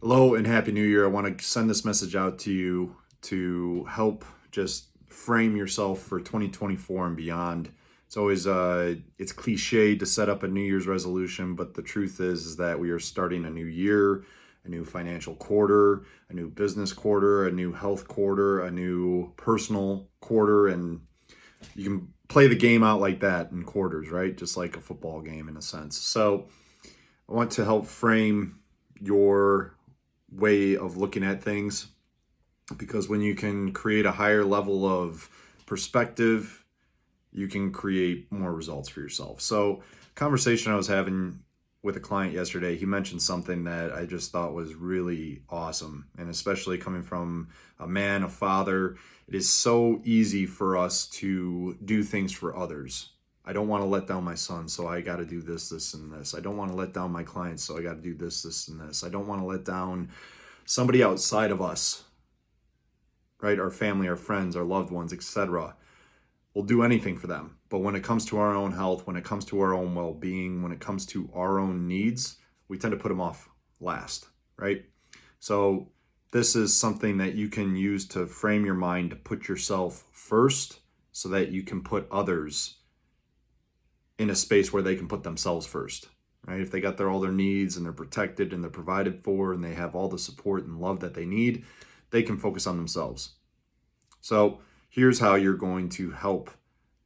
Hello and Happy New Year. I want to send this message out to you to help just frame yourself for 2024 and beyond. It's always it's cliche to set up a New Year's resolution, but the truth is that we are starting a new year, a new financial quarter, a new business quarter, a new health quarter, a new personal quarter, and you can play the game out like that in quarters, right? Just like a football game in a sense. So I want to help frame your way of looking at things, because when you can create a higher level of perspective, you can create more results for yourself. So, conversation I was having with a client yesterday, he mentioned something that I just thought was really awesome, and especially coming from a man, a father, it is so easy for us to do things for others. I don't want to let down my son, so I got to do this, this, and this. I don't want to let down my clients, so I got to do this, this, and this. I don't want to let down somebody outside of us, right? Our family, our friends, our loved ones, etc. We'll do anything for them. But when it comes to our own health, when it comes to our own well-being, when it comes to our own needs, we tend to put them off last, right? So this is something that you can use to frame your mind to put yourself first so that you can put others in a space where they can put themselves first, right? If they got all their needs and they're protected and they're provided for and they have all the support and love that they need, they can focus on themselves. So here's how you're going to help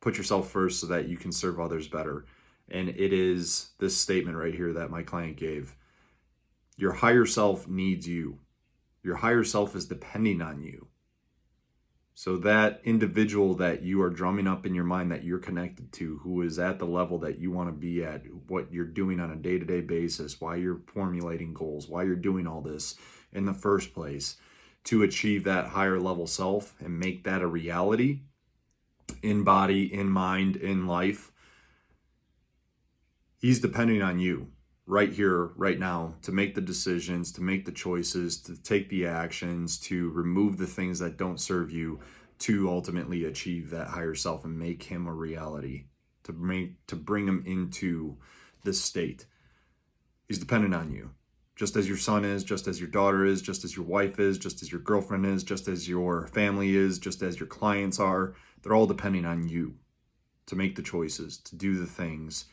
put yourself first so that you can serve others better. And it is this statement right here that my client gave. Your higher self needs you. Your higher self is depending on you. So that individual that you are drumming up in your mind that you're connected to, who is at the level that you want to be at, what you're doing on a day-to-day basis, why you're formulating goals, why you're doing all this in the first place, to achieve that higher level self and make that a reality in body, in mind, in life, he's depending on you right here, right now, to make the decisions, to make the choices, to take the actions, to remove the things that don't serve you, to ultimately achieve that higher self and make him a reality, to bring him into this state. He's dependent on you, just as your son is, just as your daughter is, just as your wife is, just as your girlfriend is, just as your family is, just as your clients are. They're all depending on you to make the choices, to do the things,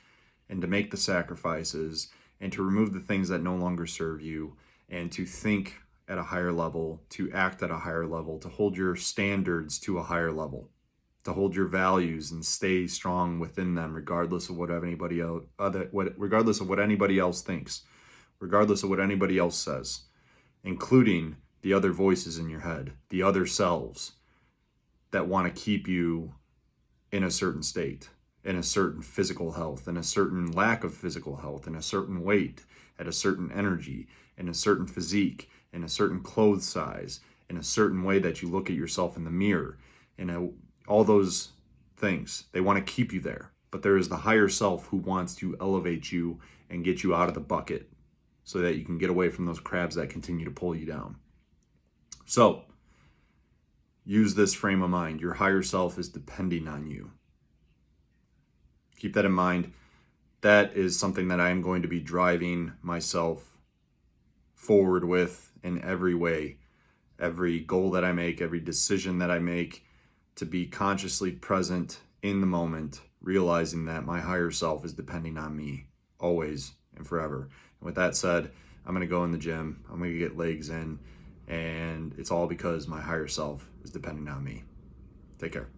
and to make the sacrifices, and to remove the things that no longer serve you, and to think at a higher level, to act at a higher level, to hold your standards to a higher level, to hold your values and stay strong within them, regardless of what anybody else, regardless of what anybody else thinks, regardless of what anybody else says, including the other voices in your head, the other selves that want to keep you in a certain state, in a certain physical health, in a certain lack of physical health, in a certain weight, at a certain energy, in a certain physique, in a certain clothes size, in a certain way that you look at yourself in the mirror, all those things. They want to keep you there. But there is the higher self who wants to elevate you and get you out of the bucket so that you can get away from those crabs that continue to pull you down. So, use this frame of mind. Your higher self is depending on you. Keep that in mind. That is something that I am going to be driving myself forward with in every way. Every goal that I make, every decision that I make, to be consciously present in the moment, realizing that my higher self is depending on me always and forever. And with that said, I'm going to go in the gym. I'm going to get legs in. And it's all because my higher self is depending on me. Take care.